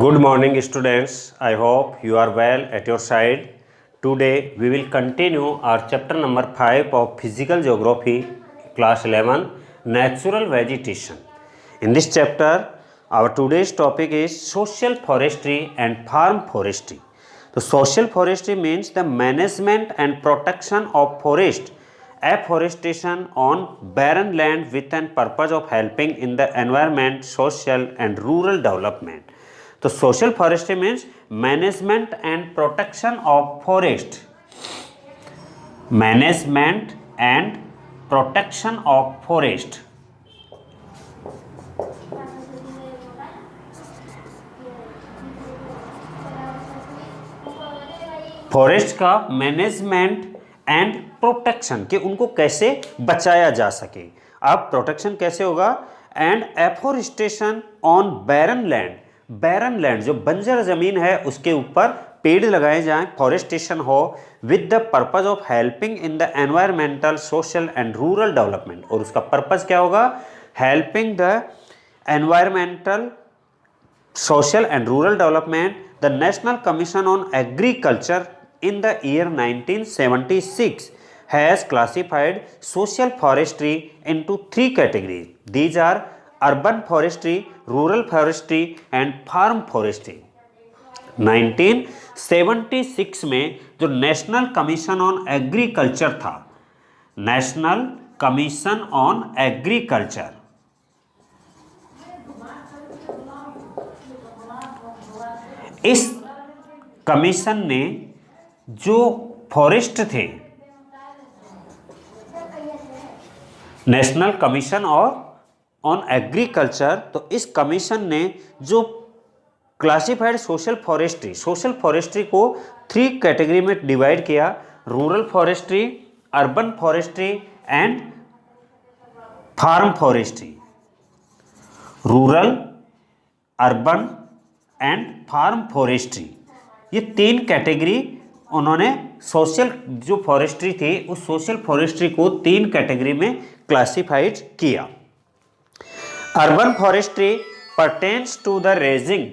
Good morning, students. I hope you are well at your side. Today we will continue our chapter number 5 of Physical Geography, class 11, Natural Vegetation. In this chapter, our today's topic is social forestry and farm forestry. So, social forestry means the management and protection of forest, afforestation on barren land with an purpose of helping in the environment, social and rural development. तो social forestry means management and protection of forest, management and protection of forest. Forest का management and protection के उनको कैसे बचाया जा सके। अब protection कैसे होगा? And afforestation on barren land, barren land जो बंजर जमीन है उसके ऊपर पेड़ लगाए जाएं, फॉरेस्टेशन हो with the purpose of helping in the environmental, social and rural development. और उसका पर्पज क्या होगा? Helping the environmental, social and rural development. The national commission on agriculture in the year 1976 has classified social forestry into three categories. These are urban forestry, rural forestry and farm forestry. 1976 में जो national commission on agriculture था, national commission on agriculture, इस commission ने जो forest थे, national commission on agriculture, तो इस commission ने जो क्लासिफाइड सोशल फॉरेस्ट्री को थ्री कैटेगरी में डिवाइड किया: rural forestry, urban forestry and farm forestry. Rural, urban and farm forestry, ये तीन कैटेगरी उन्होंने सोशल जो फॉरेस्ट्री थी उस सोशल फॉरेस्ट्री को तीन कैटेगरी में क्लासिफाइड किया। Urban forestry pertains to the raising,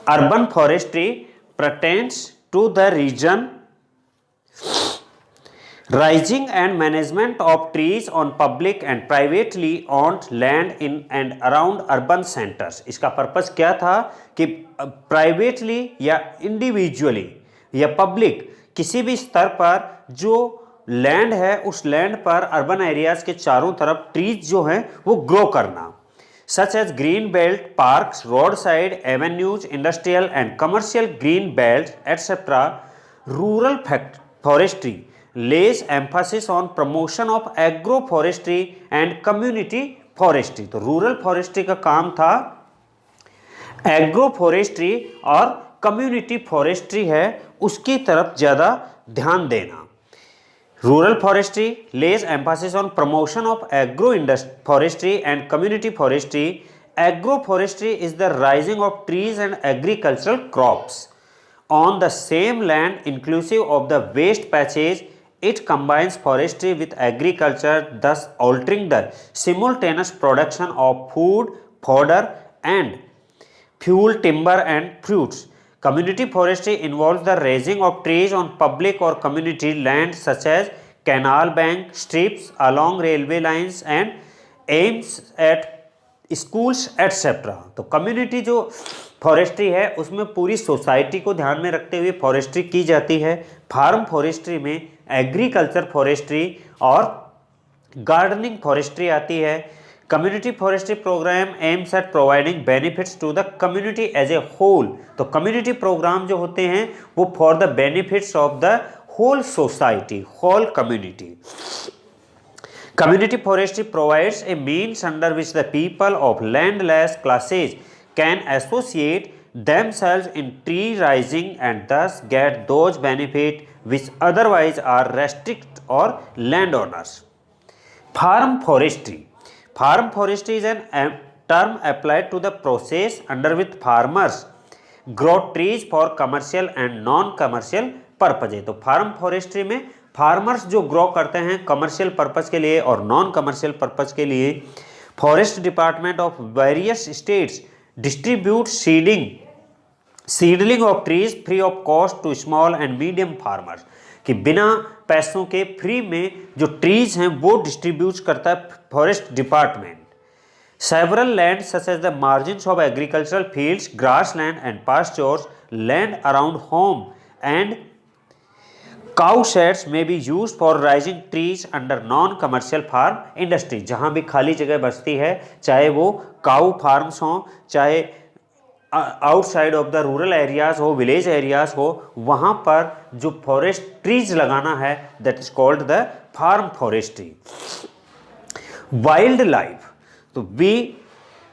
urban forestry pertains to the region raising and management of trees on public and privately owned land in and around urban centres. इसका purpose क्या था कि privately या individually या public किसी भी स्तर पर जो लैंड है उस लैंड पर अर्बन एरियाज के चारों तरफ ट्रीज जो हैं वो ग्रो करना, such as green belt, parks, road side avenues, industrial and commercial green belt etcetera. Rural forestry lays emphasis on promotion of agroforestry and community forestry। तो रूरल फॉरेस्ट्री का काम था एग्रो फॉरेस्ट्री और community forestry है उसकी तरफ ज़्यादा ध्यान देना। Rural forestry lays emphasis on promotion of agroforestry and community forestry. Agroforestry is the raising of trees and agricultural crops on the same land inclusive of the waste patches. It combines forestry with agriculture, thus altering the simultaneous production of food, fodder and fuel, timber and fruits. Community forestry involves the raising of trees on public or community land such as canal bank, strips along railway lines and aims at schools etc. तो community जो forestry है उसमें पूरी society को ध्यान में रखते हुए फॉरेस्ट्री की जाती है। फार्म फॉरेस्ट्री में एग्रीकल्चर फॉरेस्ट्री और गार्डनिंग फॉरेस्ट्री आती है। Community forestry programme aims at providing benefits to the community as a whole. तो कम्युनिटी प्रोग्राम जो होते हैं वो for the benefits of the whole society, whole community. Community forestry provides a means under which the people of landless classes can associate themselves in tree raising and thus get those benefits which otherwise are restricted or landowners. Farm forestry. Farm forestry is a term applied to the process under which farmers grow trees for commercial and non-commercial purposes. तो farm forestry में farmers जो grow करते हैं commercial purpose के लिए और non commercial purpose के लिए, forest department of various states distribute seedling of trees free of cost to small and medium farmers, कि बिना पैसों के फ्री में जो ट्रीज हैं वो डिस्ट्रीब्यूट करता है forest department. Several lands such as the margins of agricultural fields, grassland and pastures, land around home and cow sheds may be used for raising trees under non-commercial farm industry। जहाँ भी खाली जगह बचती है, चाहे वो काऊ फार्म्स हों, चाहे outside of the rural areas हो, विलेज एरियाज हो, वहाँ पर जो फॉरेस्ट ट्रीज लगाना है that is called the farm forestry. Wild life, तो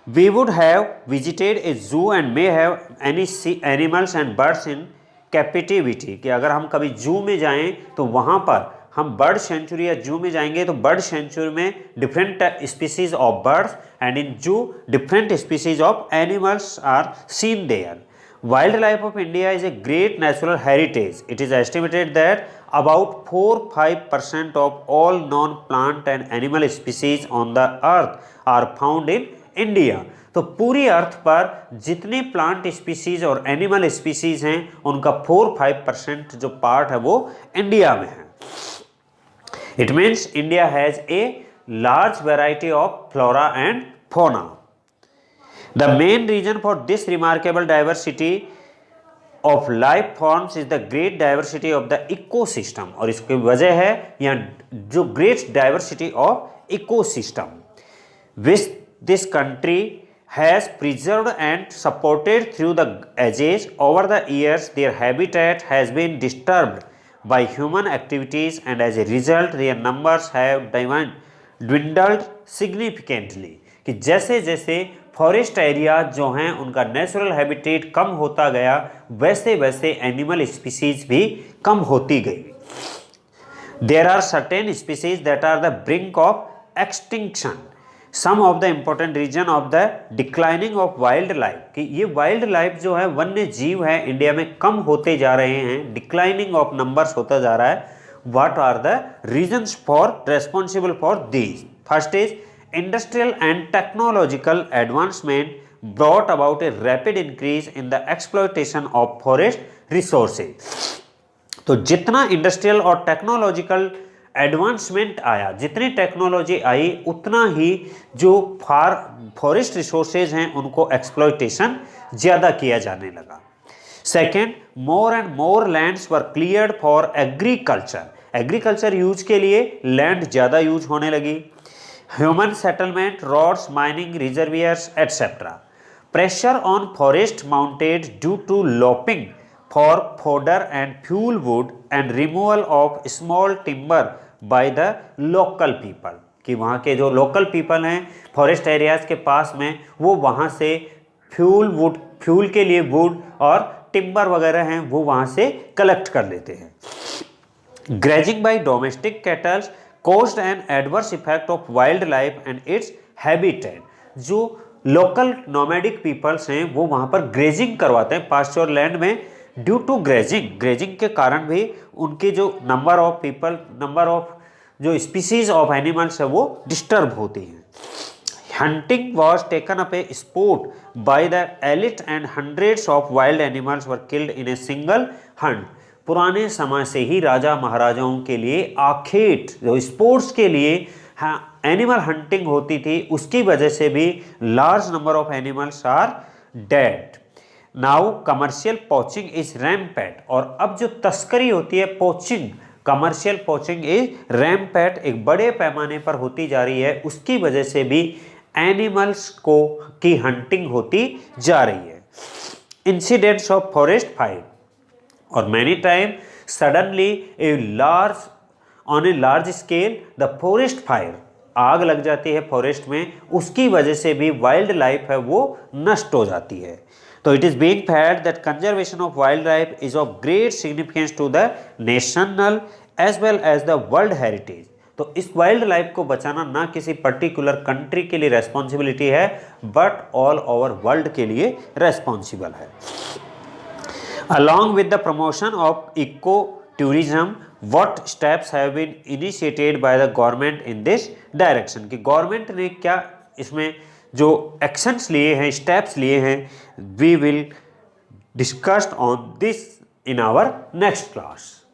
we would have visited a zoo and may have any animals and birds in captivity, कि अगर हम कभी जू में जाएं तो वहाँ पर हम बर्ड सेंचुरी या जू में जाएंगे तो बर्ड सेंचुरी में different species of birds and in zoo different species of animals are seen there. Wild life of India is a great natural heritage. It is estimated that about 4-5% of all non-plant and animal species on the earth are found in India। तो पूरी अर्थ पर जितने plant species और animal species हैं उनका 4-5% जो part है वो इंडिया में है। It means India has a large variety of flora and fauna. The main reason for this remarkable diversity of life forms is the great diversity of the ecosystem, और इसकी वजह है यहाँ जो great diversity of ecosystem which this country has preserved and supported through the ages। Over the years their habitat has been disturbed by human activities and as a result their numbers have dwindled significantly, कि जैसे जैसे forest area जो हैं उनका natural habitat कम होता गया वैसे वैसे एनिमल स्पीसीज भी कम होती गई। There are certain species that are the brink of extinction. Some of the important reason of the declining of wild life, कि ये वाइल्ड लाइफ जो है वन्य जीव है इंडिया में कम होते जा रहे हैं, डिक्लाइनिंग ऑफ नंबर्स होता जा रहा है। What are the reasons for responsible for these? First is industrial and technological advancement brought about a rapid increase in the exploitation of forest resources। तो जितना इंडस्ट्रियल और टेक्नोलॉजिकल एडवांसमेंट आया, जितनी technology आई उतना ही जो फॉरेस्ट रिसोर्सेज हैं उनको exploitation ज़्यादा किया जाने लगा। Second, more and more lands were cleared for agriculture. Agriculture use के लिए लैंड ज़्यादा यूज होने लगी। Human settlement, roads, mining, reservoirs, etc. Pressure on forest mounted due to lopping for fodder and fuel wood and removal of small timber by the local people, कि वहाँ के जो local people हैं forest areas के पास में वो वहाँ से फ्यूल के लिए वुड और टिम्बर वगैरह हैं वो वहाँ से कलेक्ट कर लेते हैं। Grazing by domestic kettles caused an adverse effect of wildlife and its habitat। जो लोकल नोमैडिक पीपल्स हैं वो वहाँ पर ग्रेजिंग करवाते हैं पास्चर लैंड में। ड्यू टू ग्रेजिंग के कारण भी उनके जो नंबर ऑफ जो स्पीसीज ऑफ एनिमल्स है वो डिस्टर्ब होती हैं। Hunting was taken up a sport by the elite and hundreds of wild animals were killed in a single Hunt. पुराने समय से ही राजा महाराजाओं के लिए आखेट जो स्पोर्ट्स के लिए एनिमल हंटिंग होती थी, उसकी वजह से भी large number of animals are dead. Now commercial poaching is rampant, और अब जो तस्करी होती है poaching, commercial poaching is rampant, एक बड़े पैमाने पर होती जा रही है, उसकी वजह से भी एनिमल्स की हंटिंग होती जा रही है। इंसिडेंट्स ऑफ फॉरेस्ट फायर, और many time suddenly on a large scale the forest fire, आग लग जाती है फॉरेस्ट में, उसकी वजह से भी वाइल्ड लाइफ है वो नष्ट हो जाती है। तो it is being felt that conservation of wild life is of great significance to the national as well as the world heritage. तो इस वाइल्ड लाइफ को बचाना ना किसी पर्टिकुलर कंट्री के लिए रेस्पॉन्सिबिलिटी है बट ऑल ओवर वर्ल्ड के लिए रेस्पॉन्सिबल है। Along with the promotion of eco-tourism, what steps have been initiated by the government in this direction? कि गवर्नमेंट ने क्या इसमें जो एक्शंस लिए हैं, स्टेप्स लिए हैं, we will discussed on this in our next class.